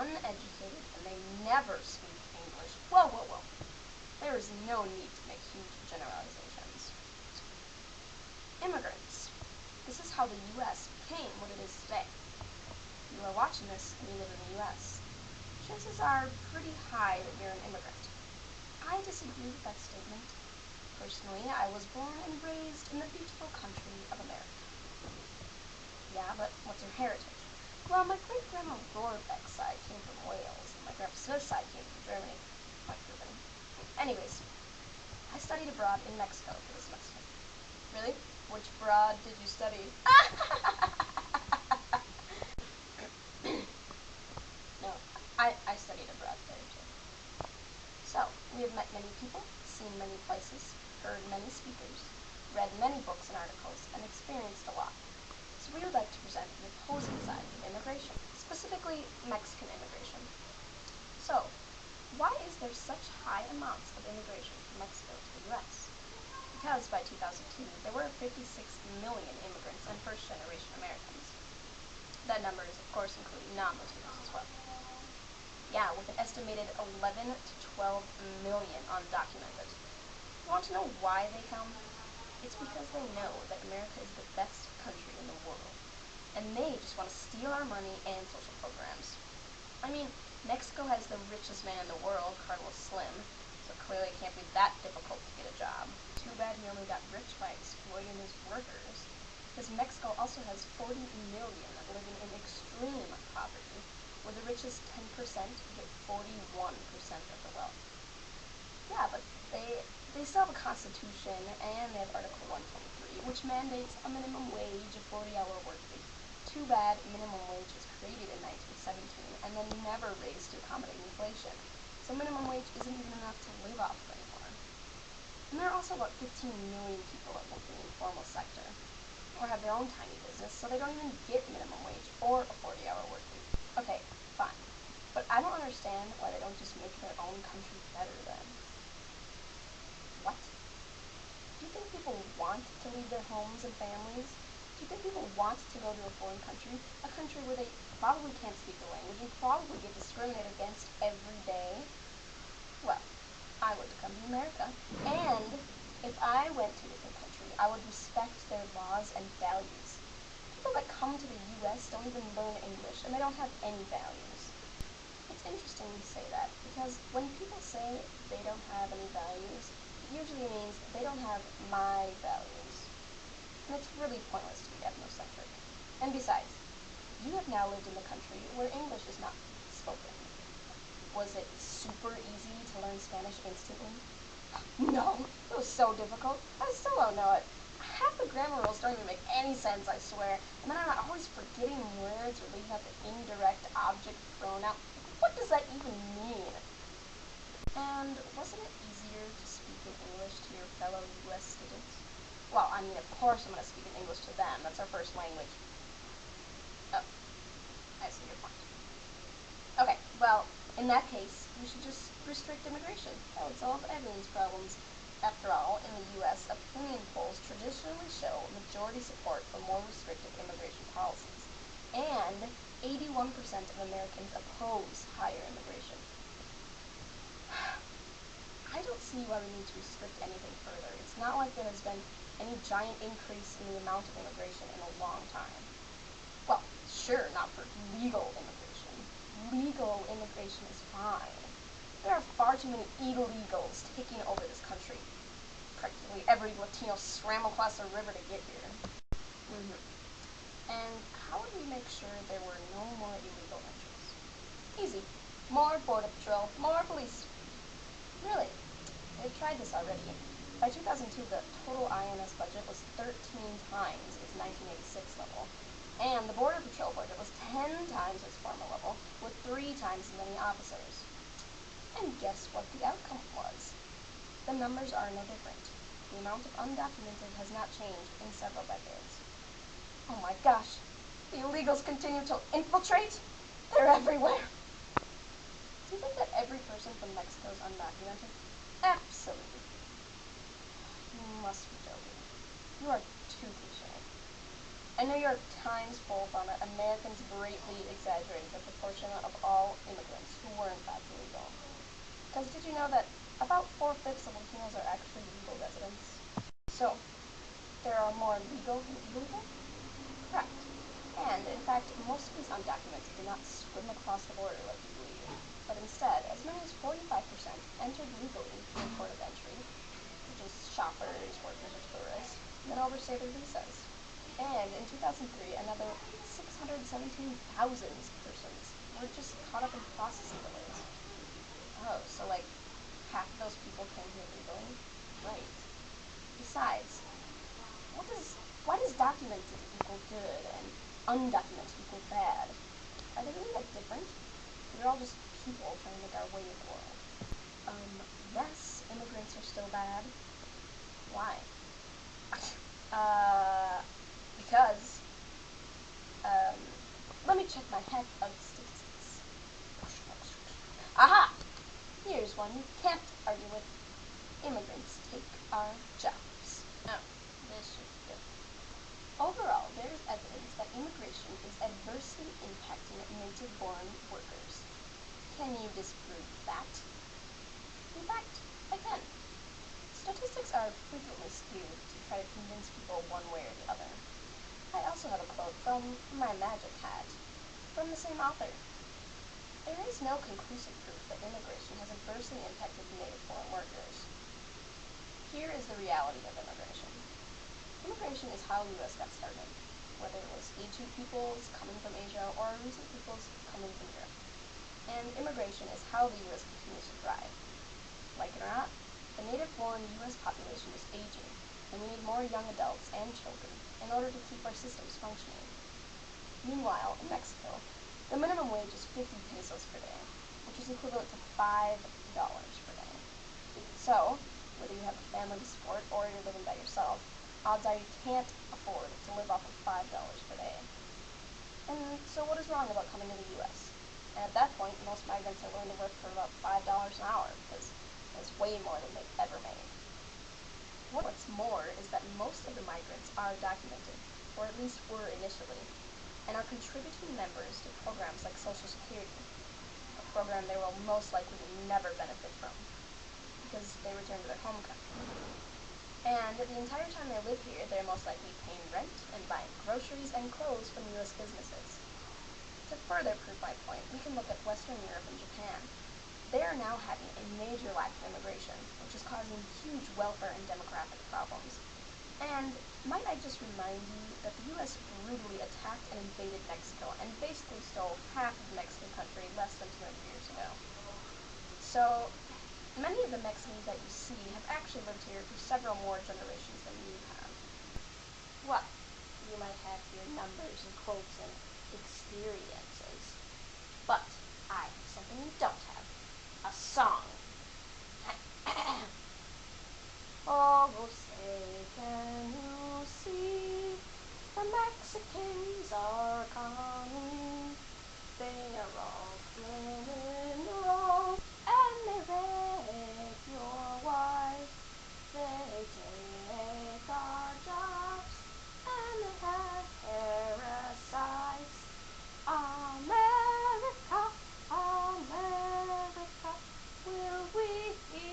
uneducated and they never speak English. Whoa, whoa, whoa. There is no need to make huge generalizations. Immigrants. This is how the U.S. became what it is today. If you are watching this and you live in the U.S., chances are pretty high that you're an immigrant. I disagree with that statement. Personally, I was born and raised in the beautiful country of America. Yeah, but what's your heritage? Well, my great-grandma Rohrbeck's side came from Wales, and my Grandpa Smith's side came from Germany. Quite proven. Anyways, I studied abroad in Mexico for the semester. Really? Which abroad did you study? No, I studied abroad there too. So, we have met many people, seen many places, heard many speakers, read many books and articles, and experienced a lot. So we would like to present the opposing side of immigration, specifically Mexican immigration. So, why is there such high amounts of immigration from Mexico to the U.S.? Because by 2002, there were 56 million immigrants and first-generation Americans. That number is, of course, including non-Latinos as well. Yeah, with an estimated 11 to 12 million undocumented. You want to know why they come? It's because they know that America is the best country in the world, and they just want to steal our money and social programs. I mean, Mexico has the richest man in the world, Carlos Slim, so clearly it can't be that difficult to get a job. Too bad he only got rich by exploiting his workers, because Mexico also has 40 million living in extreme poverty, where the richest 10% get 41% of the wealth. Yeah, but they still have a constitution, and they have Article 123, which mandates a minimum wage, a 40-hour work week. Too bad minimum wage was created in 1917 and then never raised to accommodate inflation. So minimum wage isn't even enough to live off of anymore. And there are also about 15 million people that work in the informal sector, or have their own tiny business, so they don't even get minimum wage or a 40-hour work week. Okay, fine. But I don't understand why they don't just make their own country better then. What? Do you think people want to leave their homes and families? Do you think people want to go to a foreign country? A country where they probably can't speak the language and probably get discriminated against every day? Well, I would come to America, and if I went to a different country, I would respect their laws and values. People that come to the U.S. don't even learn English, and they don't have any values. It's interesting you say that, because when people say they don't have any values, it usually means they don't have my values. And it's really pointless to be ethnocentric. And besides, you have now lived in the country where English is not spoken. Was it super easy to learn Spanish instantly? No, it was so difficult. I still don't know it. Half the grammar rules don't even make any sense, I swear. And then I'm always forgetting words or leaving out the indirect object pronoun. What does that even mean? And wasn't it easier to speak in English to your fellow U.S. students? Well, I mean, of course I'm going to speak in English to them. That's our first language. Oh, I see your point. Okay, well, in that case, we should just restrict immigration. That would solve everyone's problems. After all, in the U.S., opinion polls traditionally show majority support for more restrictive immigration policies. And 81% of Americans oppose higher immigration. I don't see why we need to restrict anything further. It's not like there has been any giant increase in the amount of immigration in a long time. Well, sure, not for legal immigration. Legal immigration is fine. There are far too many illegals taking over this country. Practically every Latino scrambled across the river to get here. And how would we make sure there were no more illegal entries? Easy. More Border Patrol, more police. Really, they've tried this already. By 2002, the total INS budget was 13 times its 1986 level, and the Border Patrol budget was 10 times its former level, with 3 times as many officers. And guess what the outcome was? The numbers are no different. The amount of undocumented has not changed in several decades. Oh my gosh, the illegals continue to infiltrate? They're everywhere. Do you think that every person from Mexico is undocumented? Absolutely. You must be joking. You are too cliche. A New York Times poll found that Americans greatly exaggerated the proportion of all immigrants who were in fact illegal. Because did you know that about 4/5 of Latinos are actually legal residents? So, there are more legal than illegal? Correct. And, in fact, most of these undocumented did not swim across the border like you believe, but instead, as many as 45% entered legally through port of entry, which is shoppers, workers, or tourists, and then overstayed their visas. And in 2003, another 617,000 persons were just caught up in processing delays. Oh, so like half of those people came here legally? Right. Besides, why does documented equal good and undocumented equal bad? Are they really that different? We're all just people trying to make our way in the world. Yes, immigrants are still bad. Why? Because, let me check my head of statistics. Aha! Here's one you can't argue with. Immigrants take our jobs. Oh, this should be good. Overall, there is evidence that immigration is adversely impacting native-born workers. Can you disprove that? In fact, I can. Statistics are frequently skewed to try to convince people one way or the other. I also have a quote from my magic hat, from the same author. There is no conclusive proof that immigration has adversely impacted native-born workers. Here is the reality of immigration. Immigration is how the U.S. got started, whether it was ancient peoples coming from Asia or recent peoples coming from Europe. And immigration is how the U.S. continues to thrive. Like it or not, the native-born U.S. population is aging, and we need more young adults and children in order to keep our systems functioning. Meanwhile, in Mexico, the minimum wage is 50 pesos per day, which is equivalent to $5 per day. So, whether you have a family to support or you're living by yourself, odds are you can't afford to live off of $5 per day. And so what is wrong about coming to the U.S.? And at that point, most migrants are willing to work for about $5 an hour, because that's way more than they've ever made. What's more is that most of the migrants are documented, or at least were initially, and are contributing members to programs like Social Security, a program they will most likely never benefit from, because they return to their home country. And the entire time they live here, they're most likely paying rent and buying groceries and clothes from U.S. businesses. To further prove my point, we can look at Western Europe and Japan. They are now having a major lack of immigration, which is causing huge welfare and demographic problems. And might I just remind you that the U.S. brutally attacked and invaded Mexico and basically stole half of Mexican country less than 200 years ago. So, many of the Mexicans that you see have actually lived here for several more generations than you have. Well, you might have your numbers and quotes and experiences, but I have something you don't have. A song. Oh, say, can you see the Mexicans are coming? They are all criminals, and they rape your wife. They take our jobs, and they have parasites. America, America, will we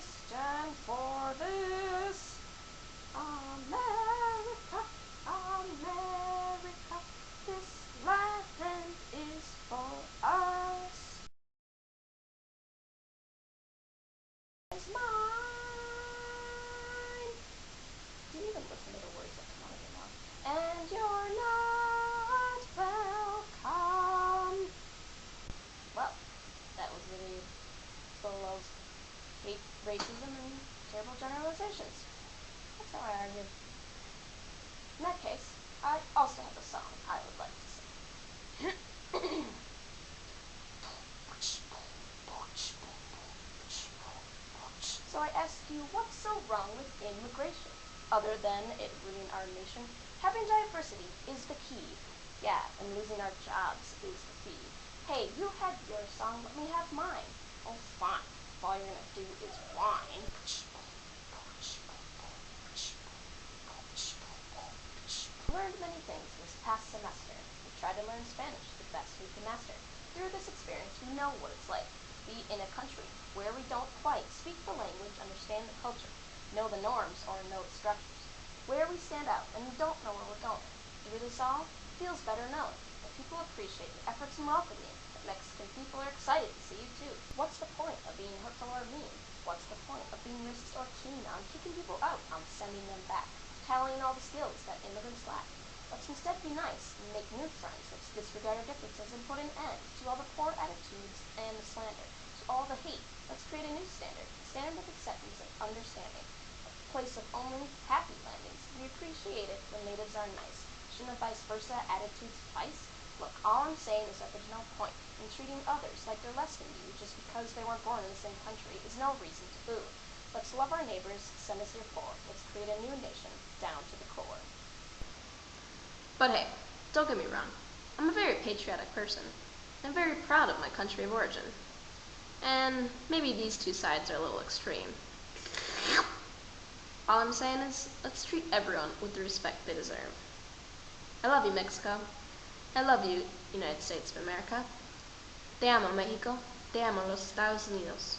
stand for this? America, America, this land is for us. It's mine. Do you even listen to the words that come out of your mouth? And you're not welcome. Well, that was really full of hate, racism, and terrible generalizations. That's how I argue. In that case, I also have a song I would like to sing. So I ask you, what's so wrong with immigration? Other than it ruining our nation, having diversity is the key. Yeah, and losing our jobs is the key. Hey, you had your song, let me have mine. Oh, fine. If all you're gonna do is whine. Learned many things this past past semester, we tried to learn Spanish the best we could master. Through this experience, we know what it's like to be in a country where we don't quite speak the language, understand the culture, know the norms, or know its structures. Where we stand out and we don't know where we're going. Through this all, feels better known that people appreciate your efforts in welcoming you, that Mexican people are excited to see you too. What's the point of being hurtful or mean? What's the point of being racist or keen on kicking people out, on sending them back, tallying all the skills that immigrants lack? Let's instead be nice and make new friends. Let's disregard our differences and put an end to all the poor attitudes and the slander, to all the hate. Let's create a new standard, a standard of acceptance and understanding, a place of only happy landings. We appreciate it when natives are nice. Shouldn't a vice versa attitude suffice? Look, all I'm saying is that there's no point in treating others like they're less than you just because they weren't born in the same country is no reason to boo. Let's love our neighbors, send us your for. Let's create a new nation down to the core. But hey, don't get me wrong. I'm a very patriotic person. I'm very proud of my country of origin. And maybe these two sides are a little extreme. All I'm saying is, let's treat everyone with the respect they deserve. I love you, Mexico. I love you, United States of America. Te amo, México. Te amo, los Estados Unidos.